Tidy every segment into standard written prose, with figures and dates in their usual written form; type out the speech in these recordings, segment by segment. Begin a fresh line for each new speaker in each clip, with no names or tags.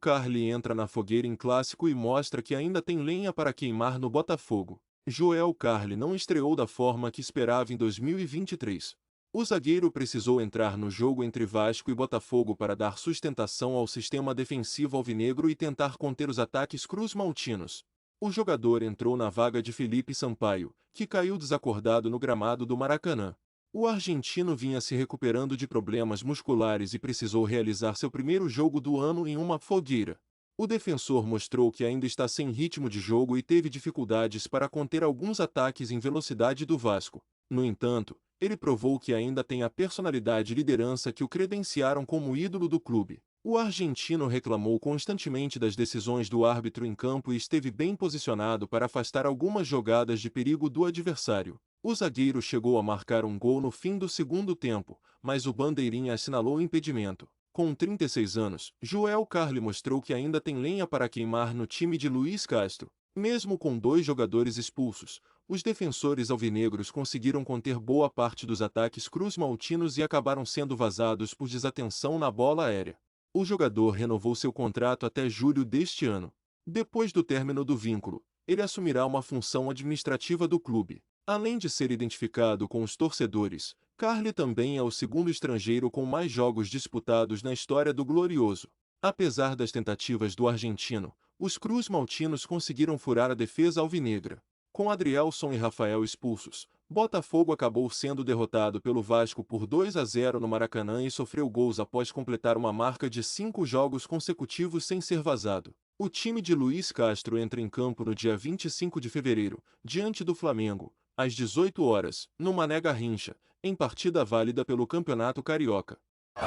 Carli entra na fogueira em clássico e mostra que ainda tem lenha para queimar no Botafogo. Joel Carli não estreou da forma que esperava em 2023. O zagueiro precisou entrar no jogo entre Vasco e Botafogo para dar sustentação ao sistema defensivo alvinegro e tentar conter os ataques cruz-maltinos. O jogador entrou na vaga de Felipe Sampaio, que caiu desacordado no gramado do Maracanã. O argentino vinha se recuperando de problemas musculares e precisou realizar seu primeiro jogo do ano em uma fogueira. O defensor mostrou que ainda está sem ritmo de jogo e teve dificuldades para conter alguns ataques em velocidade do Vasco. No entanto, ele provou que ainda tem a personalidade e liderança que o credenciaram como ídolo do clube. O argentino reclamou constantemente das decisões do árbitro em campo e esteve bem posicionado para afastar algumas jogadas de perigo do adversário. O zagueiro chegou a marcar um gol no fim do segundo tempo, mas o bandeirinha assinalou o impedimento. Com 36 anos, Joel Carli mostrou que ainda tem lenha para queimar no time de Luiz Castro. Mesmo com 2 jogadores expulsos, os defensores alvinegros conseguiram conter boa parte dos ataques cruz-maltinos e acabaram sendo vazados por desatenção na bola aérea. O jogador renovou seu contrato até julho deste ano. Depois do término do vínculo, ele assumirá uma função administrativa do clube. Além de ser identificado com os torcedores, Carli também é o segundo estrangeiro com mais jogos disputados na história do Glorioso. Apesar das tentativas do argentino, os cruz-maltinos conseguiram furar a defesa alvinegra. Com Adrielson e Rafael expulsos, Botafogo acabou sendo derrotado pelo Vasco por 2-0 no Maracanã e sofreu gols após completar uma marca de 5 jogos consecutivos sem ser vazado. O time de Luiz Castro entra em campo no dia 25 de fevereiro, diante do Flamengo, às 18 horas, no Mané Garrincha, em partida válida pelo Campeonato Carioca.
Isso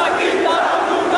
aqui tá muito